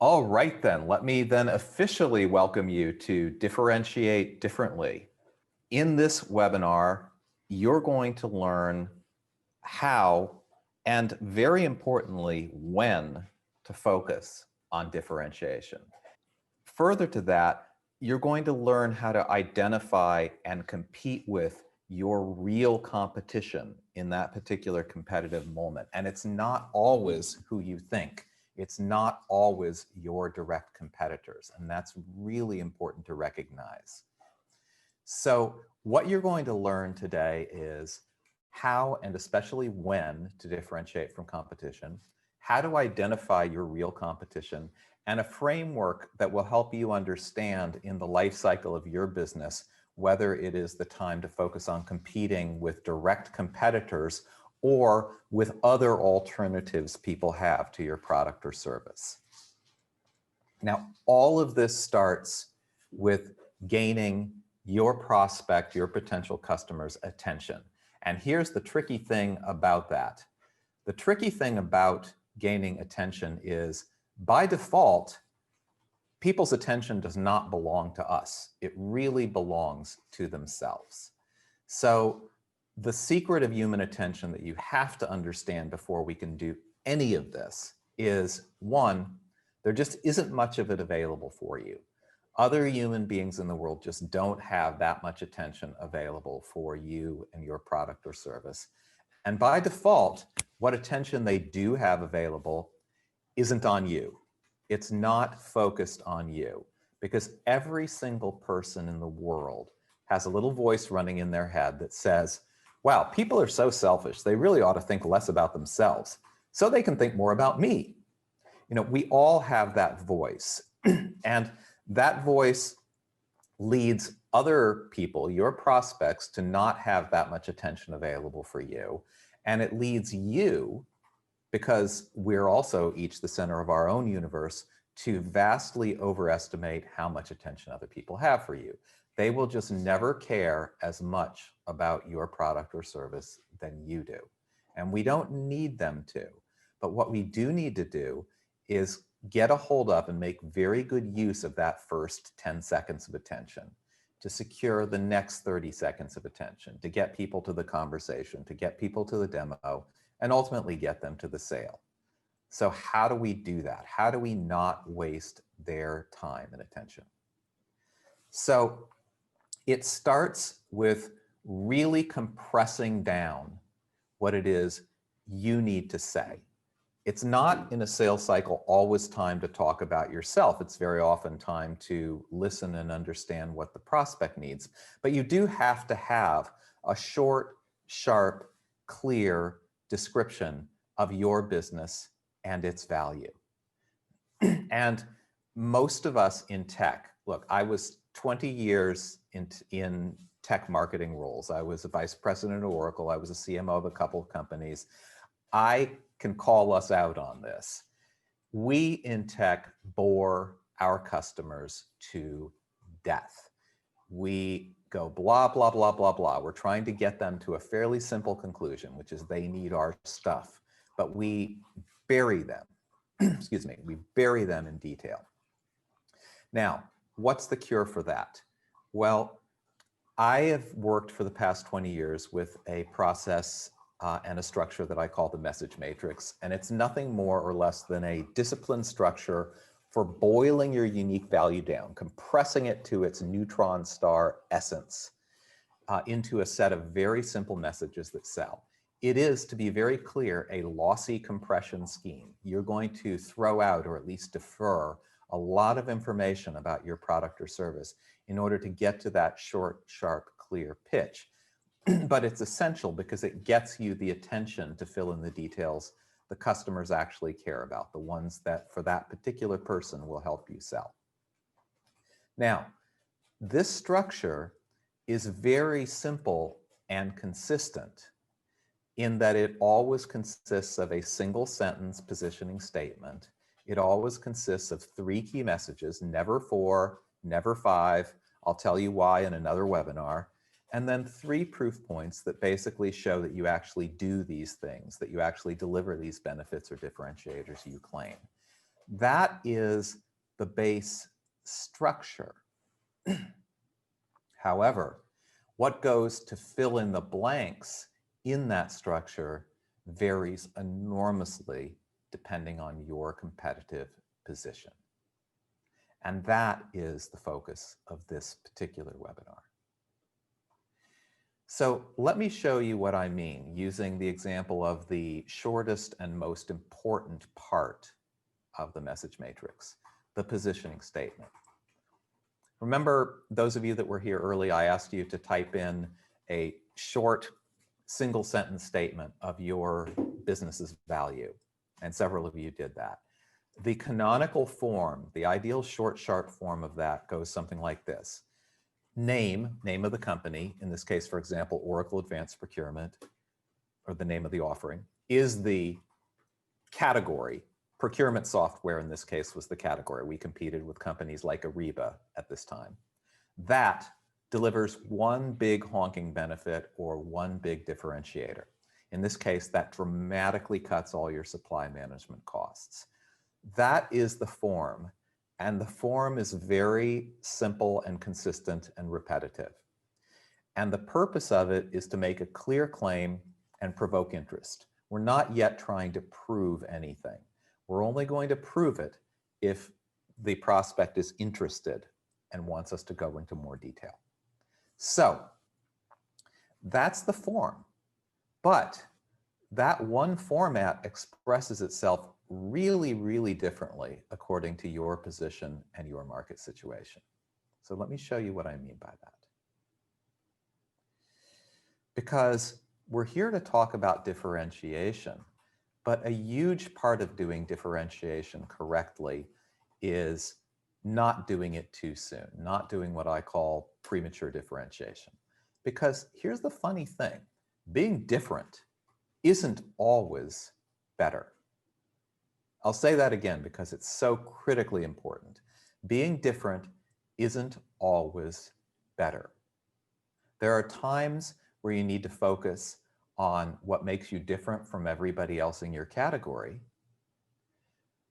All right, then. Let me then officially welcome you to Differentiate Differently. In this webinar, you're going to learn how, and very importantly, when to focus on differentiation. Further to that, you're going to learn how to identify and compete with your real competition in that particular competitive moment. And it's not always who you think. It's not always your direct competitors. And that's really important to recognize. So what you're going to learn today is how, and especially when, to differentiate from competition, how to identify your real competition, and a framework that will help you understand in the life cycle of your business whether it is the time to focus on competing with direct competitors or with other alternatives people have to your product or service. Now, all of this starts with gaining your prospect, your potential customer's attention. And here's the tricky thing about that. The tricky thing about gaining attention is, by default, people's attention does not belong to us. It really belongs to themselves. So the secret of human attention that you have to understand before we can do any of this is, one, there just isn't much of it available for you. Other human beings in the world just don't have that much attention available for you and your product or service. And by default, what attention they do have available isn't on you. It's not focused on you, because every single person in the world has a little voice running in their head that says, wow, people are so selfish. They really ought to think less about themselves so they can think more about me. You know, we all have that voice. And that voice leads other people, your prospects, to not have that much attention available for you. And it leads you, because we're also each the center of our own universe, to vastly overestimate how much attention other people have for you. They will just never care as much about your product or service than you do. And we don't need them to. But what we do need to do is get a hold of and make very good use of that first 10 seconds of attention to secure the next 30 seconds of attention, to get people to the conversation, to get people to the demo, and ultimately get them to the sale. So how do we do that? How do we not waste their time and attention? So it starts with really compressing down what it is you need to say. It's not, in a sales cycle, always time to talk about yourself. It's very often time to listen and understand what the prospect needs. But you do have to have a short, sharp, clear description of your business and its value. And most of us in tech, look, I was 20 years in tech marketing roles. I was a vice president at Oracle. I was a CMO of a couple of companies. I can call us out on this. We in tech bore our customers to death. We go blah, blah, blah, blah, blah. We're trying to get them to a fairly simple conclusion, which is they need our stuff, but we bury them, excuse me, we bury them in detail. Now, what's the cure for that? Well, I have worked for the past 20 years with a process and a structure that I call the message matrix. And it's nothing more or less than a disciplined structure for boiling your unique value down, compressing it to its neutron star essence into a set of very simple messages that sell. It is, to be very clear, a lossy compression scheme. You're going to throw out, or at least defer, a lot of information about your product or service in order to get to that short, sharp, clear pitch. But it's essential because it gets you the attention to fill in the details the customers actually care about, the ones that for that particular person will help you sell. Now, this structure is very simple and consistent in that it always consists of a single sentence positioning statement. It always consists of 3 key messages, never 4, never 5. I'll tell you why in another webinar. And then 3 proof points that basically show that you actually do these things, that you actually deliver these benefits or differentiators you claim. That is the base structure. However, what goes to fill in the blanks in that structure varies enormously depending on your competitive position. And that is the focus of this particular webinar. So let me show you what I mean using the example of the shortest and most important part of the message matrix, the positioning statement. Remember, those of you that were here early, I asked you to type in a short single sentence statement of your business's value, and several of you did that. The canonical form, the ideal short, sharp form of that goes something like this. Name of the company, in this case, for example, Oracle Advanced Procurement, or the name of the offering, is the category. Procurement software, in this case, was the category. We competed with companies like Ariba at this time. That delivers one big honking benefit or one big differentiator. In this case, that dramatically cuts all your supply management costs. That is the form, and the form is very simple and consistent and repetitive. And the purpose of it is to make a clear claim and provoke interest. We're not yet trying to prove anything. We're only going to prove it if the prospect is interested and wants us to go into more detail. So that's the form. But that one format expresses itself really, really differently according to your position and your market situation. So let me show you what I mean by that. Because we're here to talk about differentiation, but a huge part of doing differentiation correctly is not doing it too soon, not doing what I call premature differentiation. Because here's the funny thing, being different isn't always better. I'll say that again because it's so critically important. Being different isn't always better. There are times where you need to focus on what makes you different from everybody else in your category.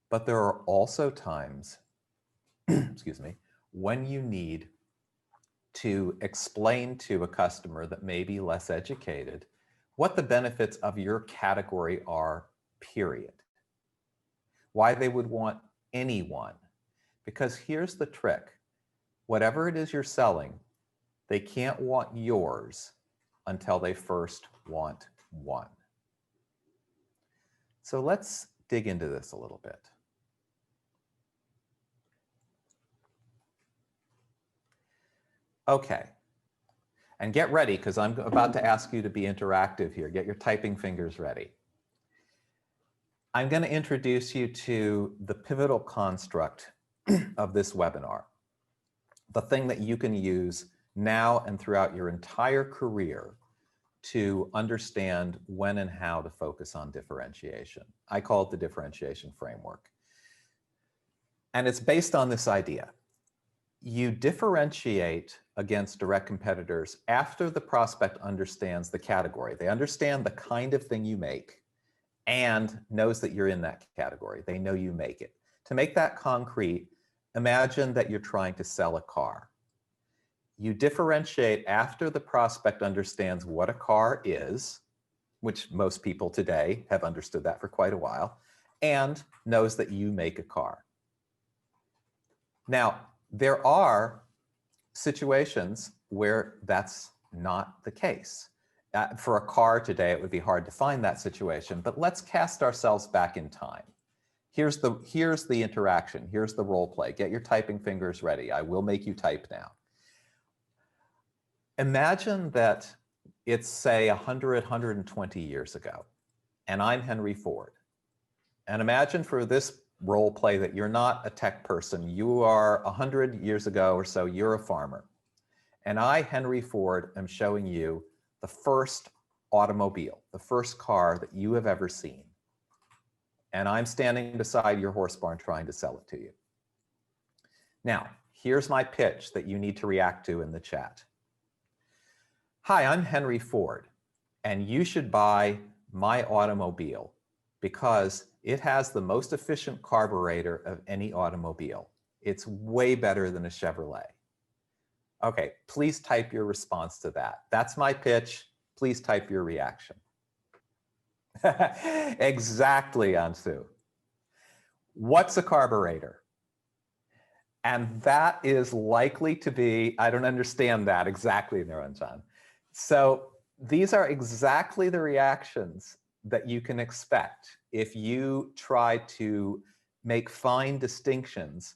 But there are also times, excuse me, when you need to explain to a customer that may be less educated what the benefits of your category are, period. Why they would want anyone. Because here's the trick. Whatever it is you're selling, they can't want yours until they first want one. So let's dig into this a little bit. Okay, and get ready because I'm about to ask you to be interactive here. Get your typing fingers ready. I'm going to introduce you to the pivotal construct of this webinar, the thing that you can use now and throughout your entire career to understand when and how to focus on differentiation. I call it the Differentiation Framework. And it's based on this idea. You differentiate against direct competitors after the prospect understands the category. They understand the kind of thing you make and knows that you're in that category. They know you make it. To make that concrete, imagine that you're trying to sell a car. You differentiate after the prospect understands what a car is, which most people today have understood that for quite a while, and knows that you make a car. Now, there are situations where that's not the case. For a car today, it would be hard to find that situation, but let's cast ourselves back in time. Here's the interaction. Here's the role play. Get your typing fingers ready. I will make you type now. Imagine that it's, say, 100, 120 years ago, and I'm Henry Ford. And imagine for this role play that you're not a tech person. You are 100 years ago or so, you're a farmer. And I, Henry Ford, am showing you the first automobile, the first car that you have ever seen. And I'm standing beside your horse barn trying to sell it to you. Now, here's my pitch that you need to react to in the chat. Hi, I'm Henry Ford, and you should buy my automobile because It has the most efficient carburetor of any automobile. It's way better than a Chevrolet. Okay, please type your response to that. That's my pitch. Please type your reaction. Exactly, Ansu. What's a carburetor? And that is likely to be, I don't understand that exactly, Niranjan. So these are exactly the reactions that you can expect if you try to make fine distinctions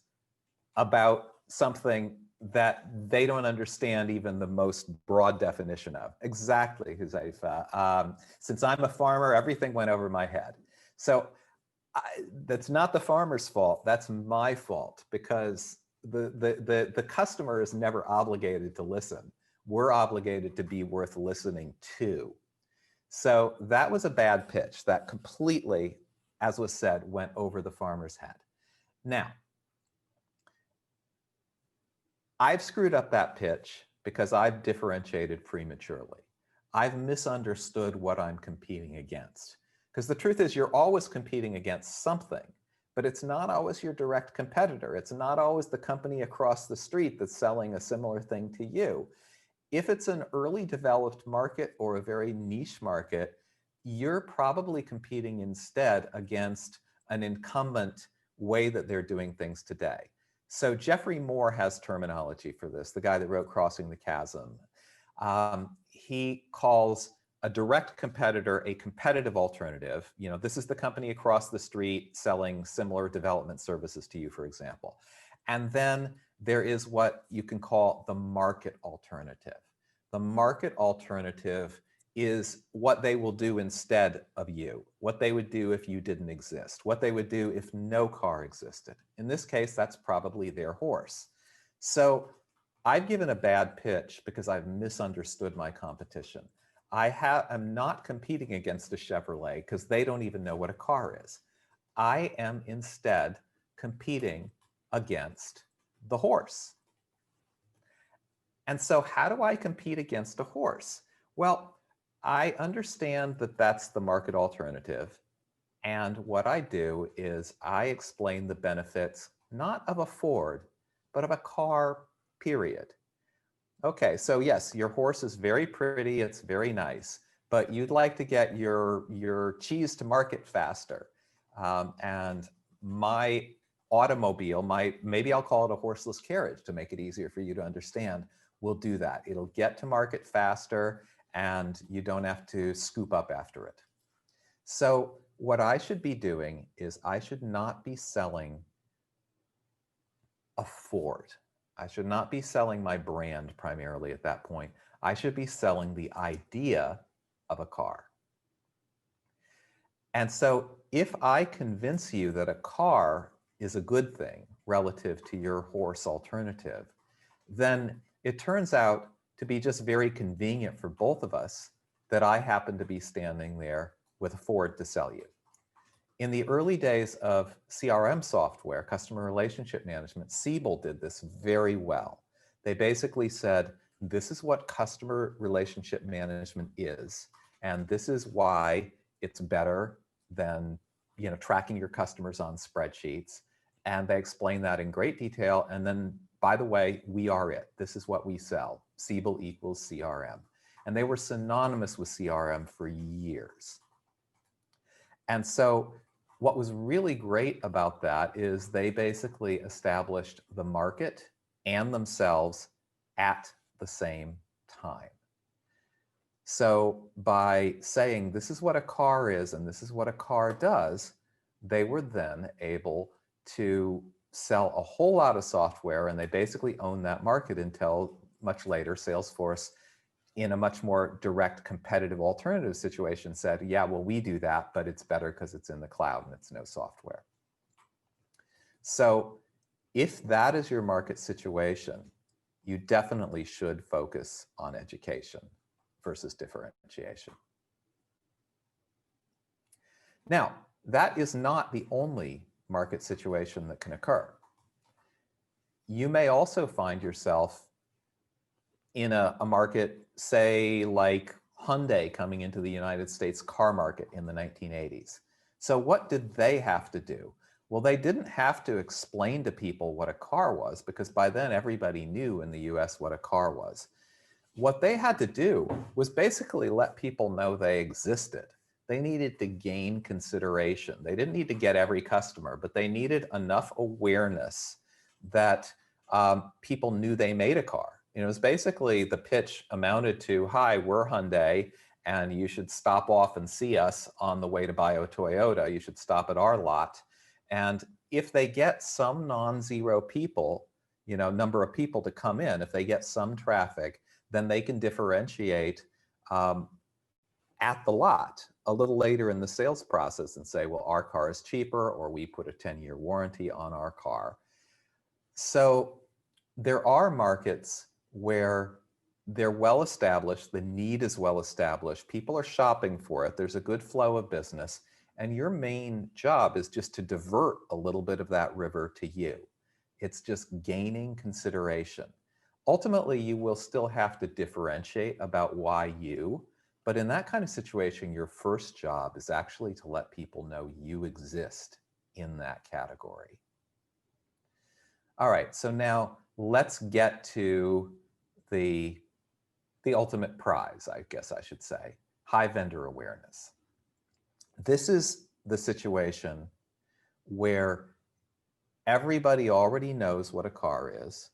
about something that they don't understand even the most broad definition of. Exactly, Huzaifa. Since I'm a farmer, everything went over my head. So that's not the farmer's fault, that's my fault, because the customer is never obligated to listen. We're obligated to be worth listening to. So that was a bad pitch that completely, as was said, went over the farmer's head. Now, I've screwed up that pitch because I've differentiated prematurely. I've misunderstood what I'm competing against. Because the truth is, you're always competing against something, but it's not always your direct competitor. It's not always the company across the street that's selling a similar thing to you. If it's an early developed market or a very niche market, you're probably competing instead against an incumbent way that they're doing things today. So Jeffrey Moore has terminology for this, the guy that wrote Crossing the Chasm. He calls a direct competitor a competitive alternative. You know, this is the company across the street selling similar development services to you, for example. And then there is what you can call the market alternative. The market alternative is what they will do instead of you, what they would do if you didn't exist, what they would do if no car existed. In this case, that's probably their horse. So I've given a bad pitch because I've misunderstood my competition. I'm not competing against a Chevrolet because they don't even know what a car is. I am instead competing against the horse. And so how do I compete against a horse? Well, I understand that that's the market alternative. And what I do is I explain the benefits, not of a Ford, but of a car, period. Okay, so yes, your horse is very pretty, it's very nice, but you'd like to get your cheese to market faster. And my automobile, maybe I'll call it a horseless carriage to make it easier for you to understand, will do that. It'll get to market faster and you don't have to scoop up after it. So what I should be doing is I should not be selling a Ford. I should not be selling my brand primarily at that point. I should be selling the idea of a car. And so if I convince you that a car is a good thing relative to your horse alternative, then it turns out to be just very convenient for both of us that I happen to be standing there with a Ford to sell you. In the early days of CRM software, customer relationship management, Siebel did this very well. They basically said, this is what customer relationship management is, and this is why it's better than tracking your customers on spreadsheets. And they explain that in great detail. And then, by the way, we are it. This is what we sell. Siebel equals CRM. And they were synonymous with CRM for years. And so what was really great about that is they basically established the market and themselves at the same time. So by saying this is what a car is and this is what a car does, they were then able to sell a whole lot of software, and they basically owned that market until much later Salesforce, in a much more direct competitive alternative situation, said, yeah, well, we do that, but it's better because it's in the cloud and it's no software. So if that is your market situation, you definitely should focus on education versus differentiation. Now, that is not the only market situation that can occur. You may also find yourself in a market, say, like Hyundai coming into the United States car market in the 1980s. So what did they have to do? Well, they didn't have to explain to people what a car was, because by then everybody knew in the US what a car was. What they had to do was basically let people know they existed. They needed to gain consideration. They didn't need to get every customer, but they needed enough awareness that people knew they made a car. You know, it was basically, the pitch amounted to, hi, we're Hyundai, and you should stop off and see us on the way to buy a Toyota. You should stop at our lot. And if they get some non-zero people, you know, number of people to come in, if they get some traffic, then they can differentiate at the lot a little later in the sales process and say, well, our car is cheaper, or we put a 10-year warranty on our car. So there are markets where they're well established, the need is well established, people are shopping for it, there's a good flow of business, and your main job is just to divert a little bit of that river to you. It's just gaining consideration. Ultimately, you will still have to differentiate about why you, but in that kind of situation, your first job is actually to let people know you exist in that category. All right, so now let's get to the ultimate prize, I guess I should say, high vendor awareness. This is the situation where everybody already knows what a car is,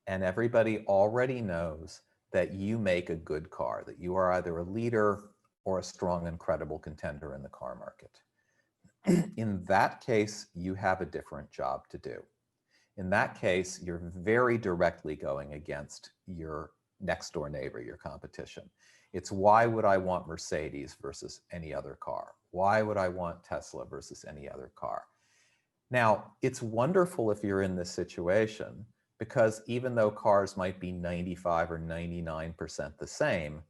and everybody already knows that you make a good car, that you are either a leader or a strong and credible contender in the car market. In that case, you have a different job to do. In that case, you're very directly going against your next door neighbor, your competition. It's, why would I want Mercedes versus any other car? Why would I want Tesla versus any other car? Now, it's wonderful if you're in this situation, because even though cars might be 95 or 99% the same,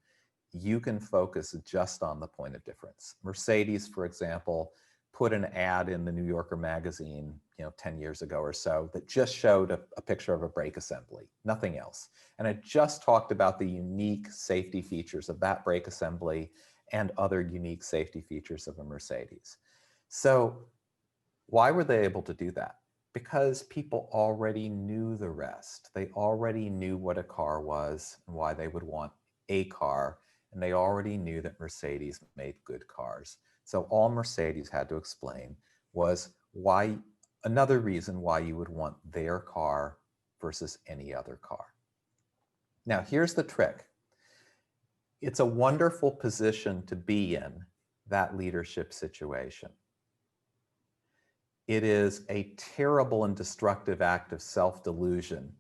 you can focus just on the point of difference. Mercedes, for example, put an ad in the New Yorker magazine, 10 years ago or so, that just showed a picture of a brake assembly, nothing else. And it just talked about the unique safety features of that brake assembly and other unique safety features of a Mercedes. So why were they able to do that? Because people already knew the rest. They already knew what a car was and why they would want a car. And they already knew that Mercedes made good cars. So all Mercedes had to explain was why, another reason why you would want their car versus any other car. Now, here's the trick. It's a wonderful position to be in, that leadership situation. It is a terrible and destructive act of self-delusion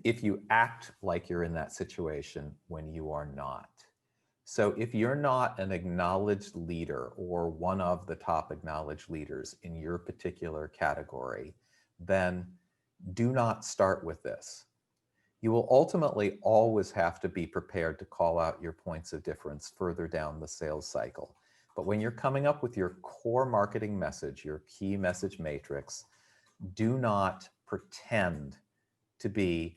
if you act like you're in that situation when you are not. So if you're not an acknowledged leader or one of the top acknowledged leaders in your particular category, then do not start with this. You will ultimately always have to be prepared to call out your points of difference further down the sales cycle. But when you're coming up with your core marketing message, your key message matrix, do not pretend to be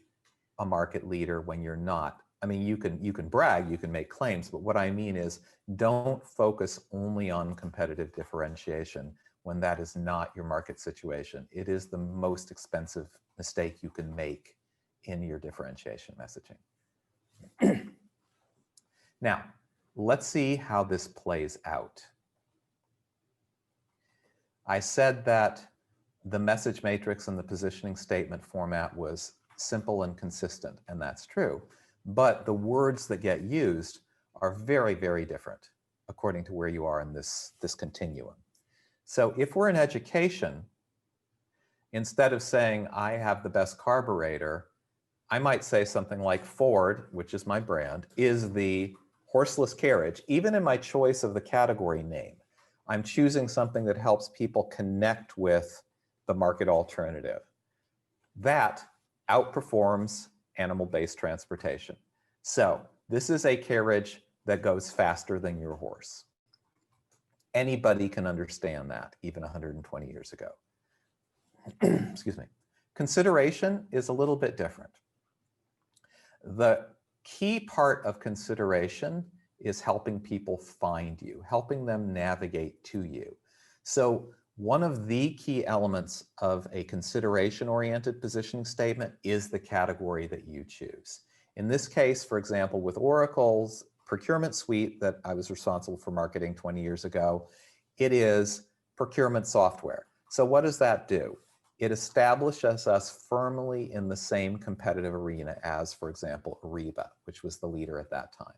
a market leader when you're not. I mean, you can brag, you can make claims, but what I mean is, don't focus only on competitive differentiation when that is not your market situation. It is the most expensive mistake you can make in your differentiation messaging. Now, let's see how this plays out. I said that the message matrix and the positioning statement format was simple and consistent, and that's true. But the words that get used are very, very different according to where you are in this continuum. So if we're in education, instead of saying, I have the best carburetor, I might say something like, Ford, which is my brand, is the horseless carriage. Even in my choice of the category name, I'm choosing something that helps people connect with the market alternative. That outperforms animal-based transportation. So this is a carriage that goes faster than your horse. Anybody can understand that, even 120 years ago. Excuse me. Consideration is a little bit different. The key part of consideration is helping people find you, helping them navigate to you. So one of the key elements of a consideration-oriented positioning statement is the category that you choose. In this case, for example, with Oracle's procurement suite that I was responsible for marketing 20 years ago, it is procurement software. So what does that do? It establishes us firmly in the same competitive arena as, for example, Ariba, which was the leader at that time.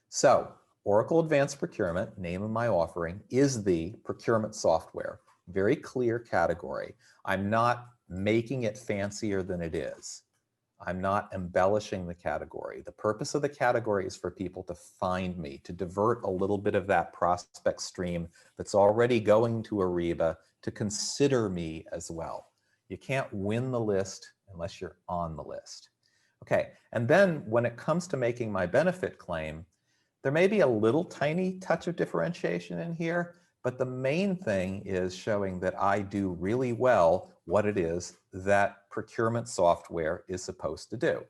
So Oracle Advanced Procurement, name of my offering, is the procurement software. Very clear category. I'm not making it fancier than it is. I'm not embellishing the category. The purpose of the category is for people to find me, to divert a little bit of that prospect stream that's already going to Ariba to consider me as well. You can't win the list unless you're on the list. Okay, and then when it comes to making my benefit claim, there may be a little tiny touch of differentiation in here, but the main thing is showing that I do really well what it is that procurement software is supposed to do.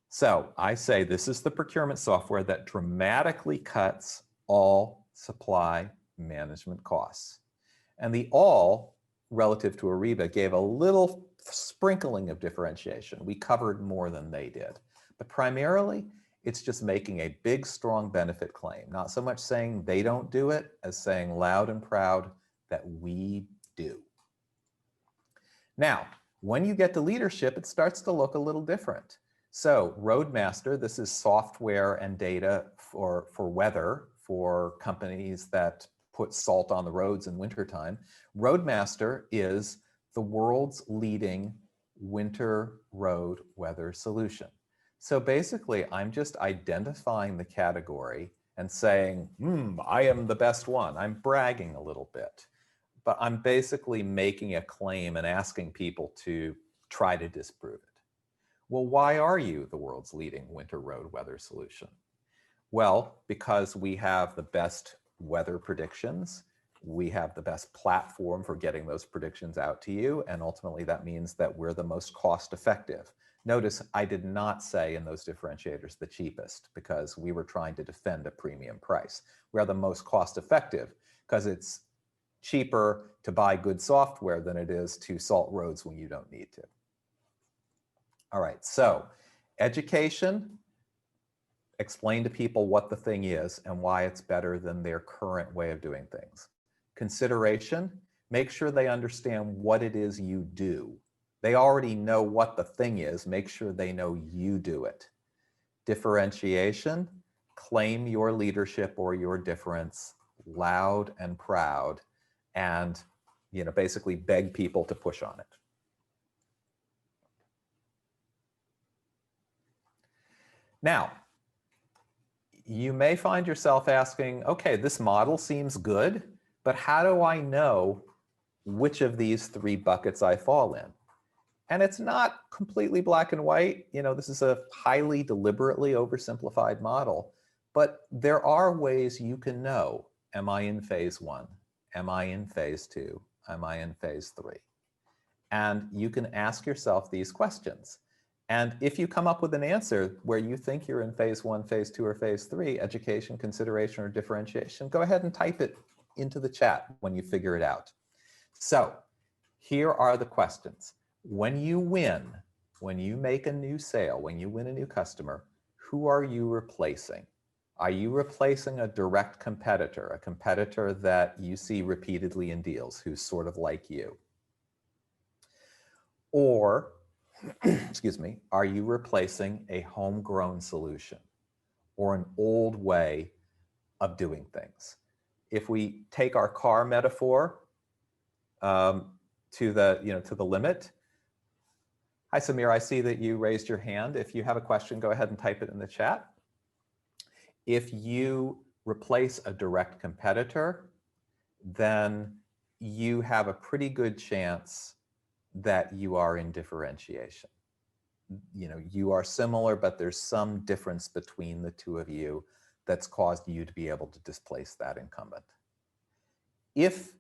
So I say this is the procurement software that dramatically cuts all supply management costs. And the all relative to Ariba gave a little sprinkling of differentiation. We covered more than they did. But primarily, it's just making a big, strong benefit claim. Not so much saying they don't do it as saying loud and proud that we do. Now, when you get to leadership, it starts to look a little different. So Roadmaster, this is software and data for weather for companies that put salt on the roads in wintertime. Roadmaster is the world's leading winter road weather solution. So basically, I'm just identifying the category and saying, I am the best one. I'm bragging a little bit. But I'm basically making a claim and asking people to try to disprove it. Well, why are you the world's leading winter road weather solution? Well, because we have the best weather predictions. We have the best platform for getting those predictions out to you. And ultimately, that means that we're the most cost effective. Notice I did not say in those differentiators the cheapest because we were trying to defend a premium price. We are the most cost effective because it's cheaper to buy good software than it is to salt roads when you don't need to. All right, so education, explain to people what the thing is and why it's better than their current way of doing things. Consideration, make sure they understand what it is you do. They already know what the thing is, make sure they know you do it. Differentiation, claim your leadership or your difference loud and proud and basically beg people to push on it. Now, you may find yourself asking, okay, this model seems good, but how do I know which of these three buckets I fall in? And it's not completely black and white. This is a highly deliberately oversimplified model, but there are ways you can know, am I in phase 1? Am I in phase 2? Am I in phase 3? And you can ask yourself these questions. And if you come up with an answer where you think you're in phase 1, phase 2, or phase 3, education, consideration, or differentiation, go ahead and type it into the chat when you figure it out. So here are the questions. When you win, when you make a new sale, when you win a new customer, who are you replacing? Are you replacing a direct competitor, a competitor that you see repeatedly in deals, who's sort of like you? Or, excuse me, are you replacing a homegrown solution or an old way of doing things? If we take our car metaphor to the limit. Hi, Samir, I see that you raised your hand. If you have a question, go ahead and type it in the chat. If you replace a direct competitor, then you have a pretty good chance that you are in differentiation. You are similar, but there's some difference between the two of you that's caused you to be able to displace that incumbent. If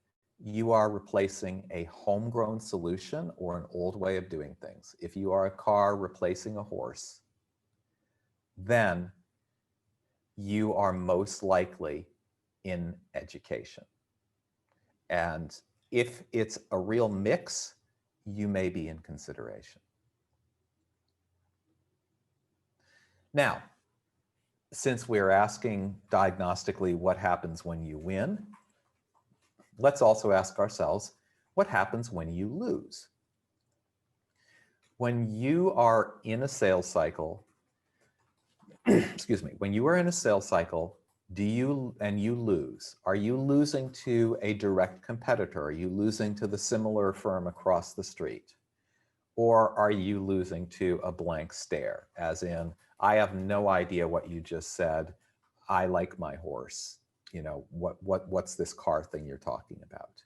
you are replacing a homegrown solution or an old way of doing things, if you are a car replacing a horse, then you are most likely in education. And if it's a real mix, you may be in consideration. Now, since we're asking diagnostically what happens when you win, let's also ask ourselves, what happens when you lose? When you are in a sales cycle, excuse me, when you are in a sales cycle, you lose, are you losing to a direct competitor? Are you losing to the similar firm across the street? Or are you losing to a blank stare, as in, I have no idea what you just said. I like my horse. You know, what's this car thing you're talking about?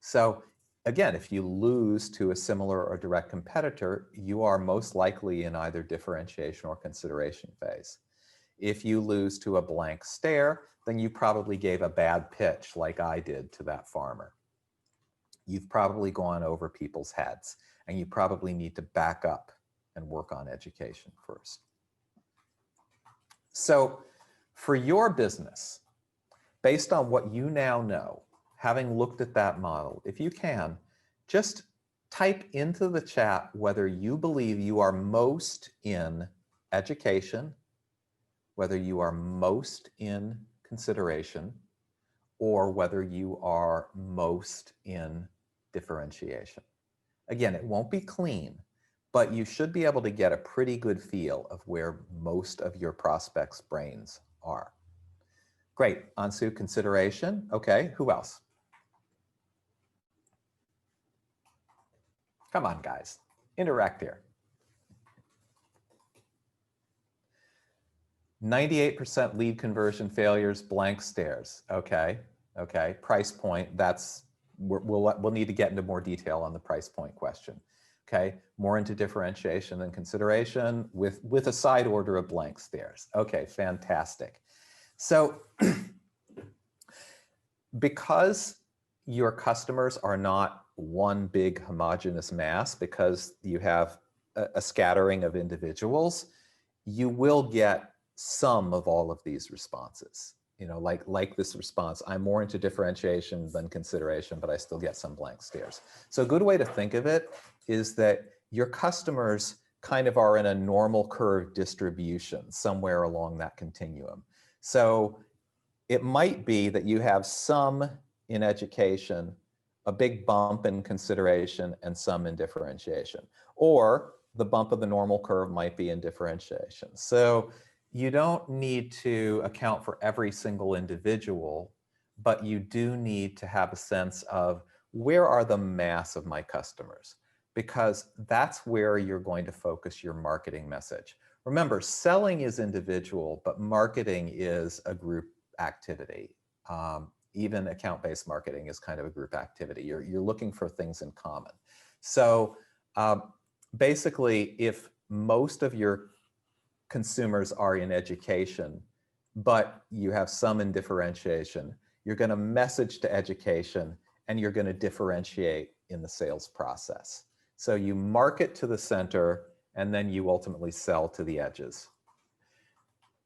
So again, if you lose to a similar or direct competitor, you are most likely in either differentiation or consideration phase. If you lose to a blank stare, then you probably gave a bad pitch like I did to that farmer. You've probably gone over people's heads, and you probably need to back up and work on education first. So for your business, based on what you now know, having looked at that model, if you can, just type into the chat whether you believe you are most in education, whether you are most in consideration, or whether you are most in differentiation. Again, it won't be clean, but you should be able to get a pretty good feel of where most of your prospects' brains are. Great, Ansu, consideration. Okay, who else? Come on, guys, interact here. 98% lead conversion failures, blank stares. Okay, okay, price point, we'll need to get into more detail on the price point question. Okay, more into differentiation than consideration with a side order of blank stares. Okay, fantastic. So because your customers are not one big homogeneous mass, because you have a scattering of individuals, you will get some of all of these responses. You know, like this response, I'm more into differentiation than consideration, but I still get some blank stares. So a good way to think of it is that your customers kind of are in a normal curve distribution somewhere along that continuum. So it might be that you have some in education, a big bump in consideration, and some in differentiation. Or the bump of the normal curve might be in differentiation. So you don't need to account for every single individual, but you do need to have a sense of where are the mass of my customers, because that's where you're going to focus your marketing message. Remember, selling is individual, but marketing is a group activity. Even account-based marketing is kind of a group activity. You're looking for things in common. So basically, if most of your consumers are in education, but you have some in differentiation, you're going to message to education and you're going to differentiate in the sales process. So you market to the center and then you ultimately sell to the edges.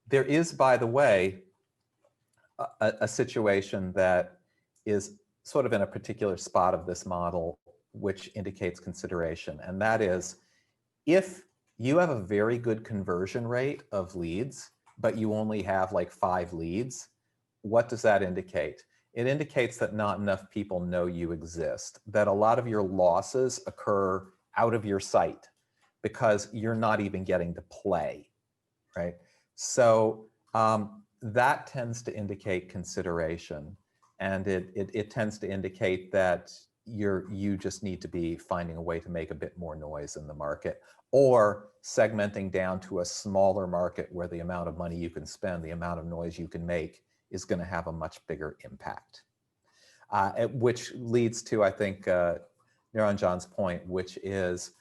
There is, by the way, a situation that is sort of in a particular spot of this model, which indicates consideration, and that is if you have a very good conversion rate of leads, but you only have like 5 leads, what does that indicate? It indicates that not enough people know you exist, that a lot of your losses occur out of your sight because you're not even getting to play, right? So that tends to indicate consideration, and it tends to indicate that you just need to be finding a way to make a bit more noise in the market, or segmenting down to a smaller market where the amount of money you can spend, the amount of noise you can make is going to have a much bigger impact. Which leads to, I think, Niranjan's point, which is,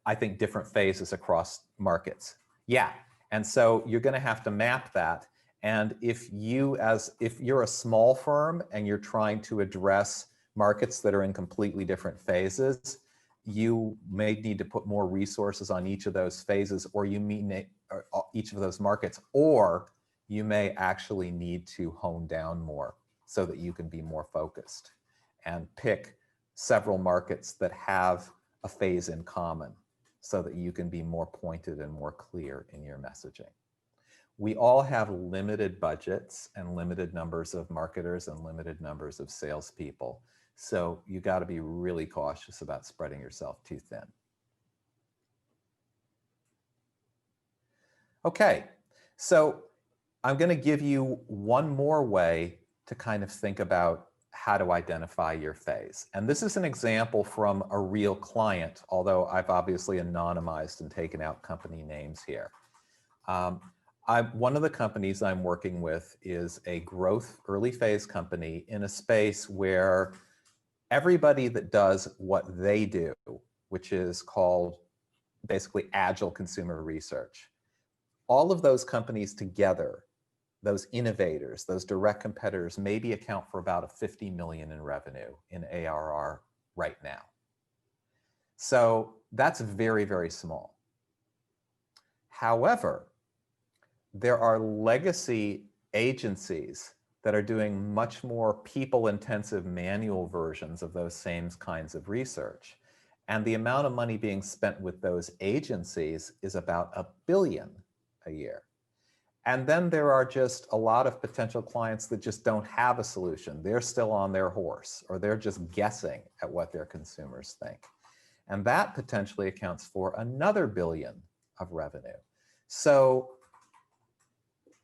I think, different phases across markets. Yeah, and so you're going to have to map that. And if you're a small firm and you're trying to address markets that are in completely different phases, you may need to put more resources on each of those phases, or each of those markets, or you may actually need to hone down more so that you can be more focused and pick several markets that have a phase in common so that you can be more pointed and more clear in your messaging. We all have limited budgets and limited numbers of marketers and limited numbers of salespeople. So you got to be really cautious about spreading yourself too thin. Okay, so I'm going to give you one more way to kind of think about how to identify your phase. And this is an example from a real client, although I've obviously anonymized and taken out company names here. One of the companies I'm working with is a growth early phase company in a space where everybody that does what they do, which is called basically agile consumer research, all of those companies together, those innovators, those direct competitors, maybe account for about a 50 million in revenue in ARR right now. So that's very, very small. However, there are legacy agencies that are doing much more people-intensive manual versions of those same kinds of research. And the amount of money being spent with those agencies is about $1 billion a year. And then there are just a lot of potential clients that just don't have a solution. They're still on their horse, or they're just guessing at what their consumers think. And that potentially accounts for another $1 billion of revenue. So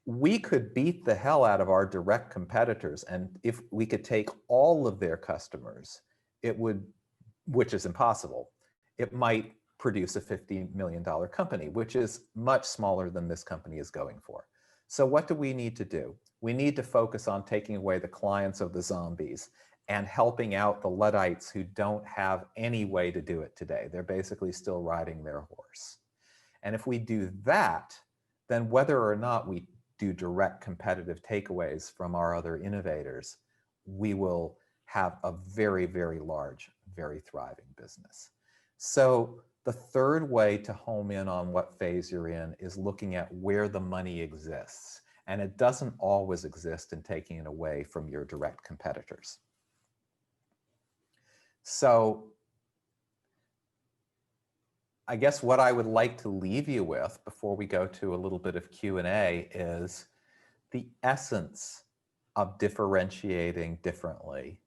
we could beat the hell out of our direct competitors, and if we could take all of their customers, it would, which is impossible, it might produce a $50 million company, which is much smaller than this company is going for. So what do we need to do? We need to focus on taking away the clients of the zombies and helping out the Luddites who don't have any way to do it today. They're basically still riding their horse. And if we do that, then whether or not we do direct competitive takeaways from our other innovators, we will have a very, very large, very thriving business. So the third way to home in on what phase you're in is looking at where the money exists. And it doesn't always exist in taking it away from your direct competitors. So I guess what I would like to leave you with before we go to a little bit of Q&A is the essence of differentiating differently,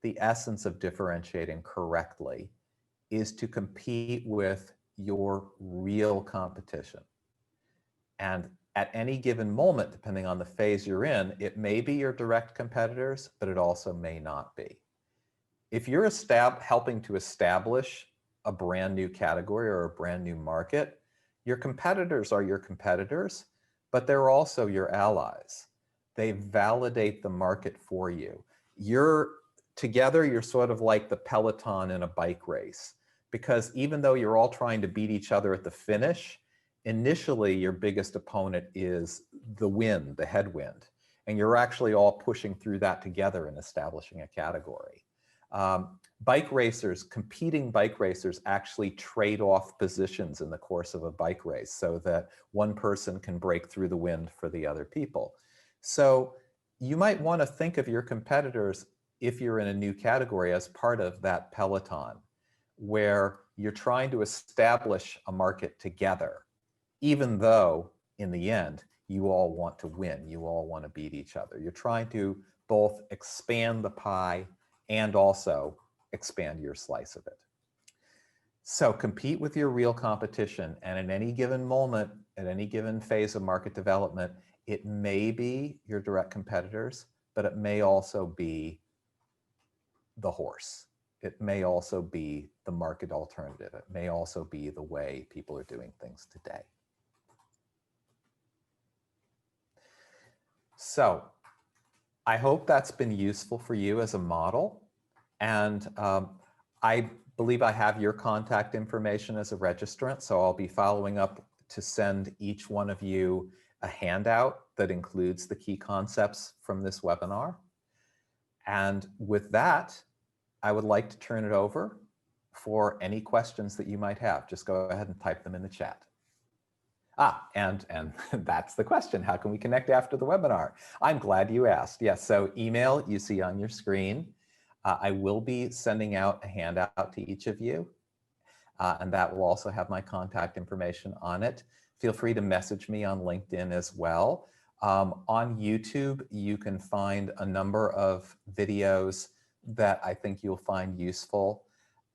the essence of differentiating correctly is to compete with your real competition. And at any given moment, depending on the phase you're in, it may be your direct competitors, but it also may not be. If you're helping to establish a brand new category or a brand new market, your competitors are your competitors, but they're also your allies. They validate the market for you. Together, you're sort of like the peloton in a bike race, because even though you're all trying to beat each other at the finish, initially your biggest opponent is the wind, the headwind, and you're actually all pushing through that together and establishing a category. Competing bike racers actually trade off positions in the course of a bike race so that one person can break through the wind for the other people. So you might want to think of your competitors, if you're in a new category, as part of that peloton, where you're trying to establish a market together, even though in the end, you all want to win, you all want to beat each other. You're trying to both expand the pie and also expand your slice of it. So compete with your real competition, and at any given moment, at any given phase of market development, it may be your direct competitors, but it may also be the horse. It may also be the market alternative. It may also be the way people are doing things today. So I hope that's been useful for you as a model. And I believe I have your contact information as a registrant, so I'll be following up to send each one of you a handout that includes the key concepts from this webinar. And with that, I would like to turn it over for any questions that you might have. Just go ahead and type them in the chat. And that's the question. How can we connect after the webinar? I'm glad you asked. Yes, so email you see on your screen. I will be sending out a handout to each of you, and that will also have my contact information on it. Feel free to message me on LinkedIn as well. On YouTube, you can find a number of videos that I think you'll find useful,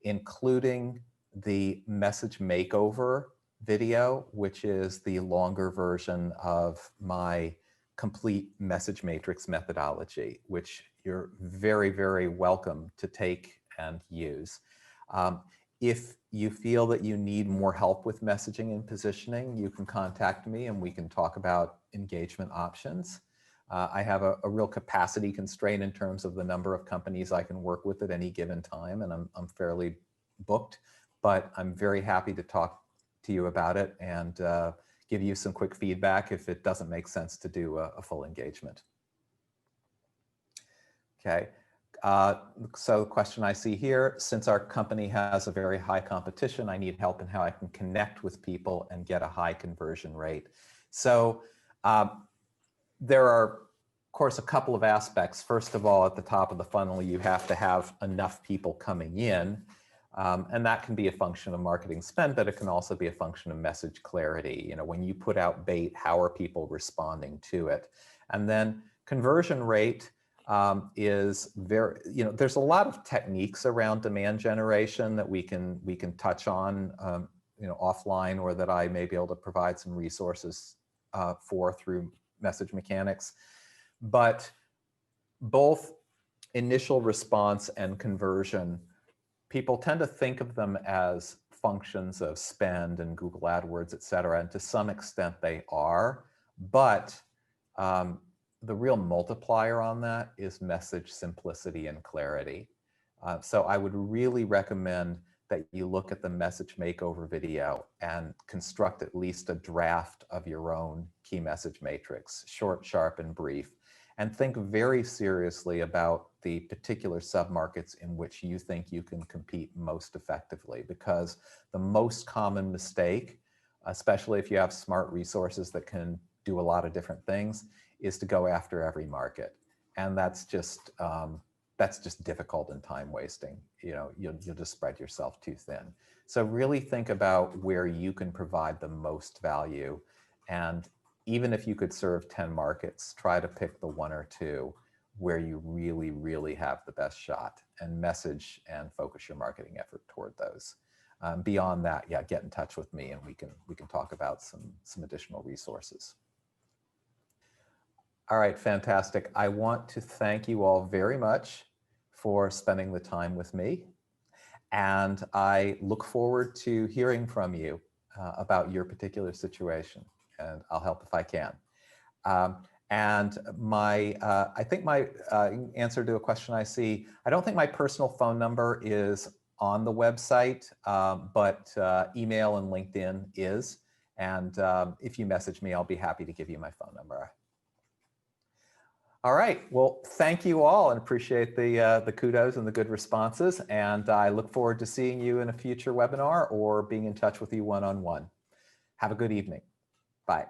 including the message makeover video, which is the longer version of my complete message matrix methodology, which you're very, very welcome to take and use. If you feel that you need more help with messaging and positioning, you can contact me and we can talk about engagement options. I have a real capacity constraint in terms of the number of companies I can work with at any given time, and I'm fairly booked, but I'm very happy to talk to you about it and give you some quick feedback if it doesn't make sense to do a full engagement. Okay. So the question I see here, since our company has a very high competition, I need help in how I can connect with people and get a high conversion rate. So there are, of course, a couple of aspects. First of all, at the top of the funnel, you have to have enough people coming in. And that can be a function of marketing spend, but it can also be a function of message clarity. You know, when you put out bait, how are people responding to it? And then conversion rate is very, you know, there's a lot of techniques around demand generation that we can touch on, you know, offline, or that I may be able to provide some resources for through message mechanics. But both initial response and conversion, people tend to think of them as functions of spend and Google AdWords, et cetera, and to some extent they are, but the real multiplier on that is message simplicity and clarity. So I would really recommend that you look at the message makeover video and construct at least a draft of your own key message matrix, short, sharp, and brief, and think very seriously about the particular submarkets in which you think you can compete most effectively, because the most common mistake, especially if you have smart resources that can do a lot of different things, is to go after every market. And that's just difficult and time wasting. You know, you'll just spread yourself too thin. So really think about where you can provide the most value. And even if you could serve 10 markets, try to pick the one or two where you really, really have the best shot, and message and focus your marketing effort toward those. Beyond that, yeah, get in touch with me and we can talk about some additional resources. All right, fantastic. I want to thank you all very much for spending the time with me. And I look forward to hearing from you about your particular situation, and I'll help if I can. And I think my answer to a question I see, I don't think my personal phone number is on the website, but email and LinkedIn is. And if you message me, I'll be happy to give you my phone number. All right, well, thank you all, and appreciate the kudos and the good responses. And I look forward to seeing you in a future webinar or being in touch with you one-on-one. Have a good evening. Bye.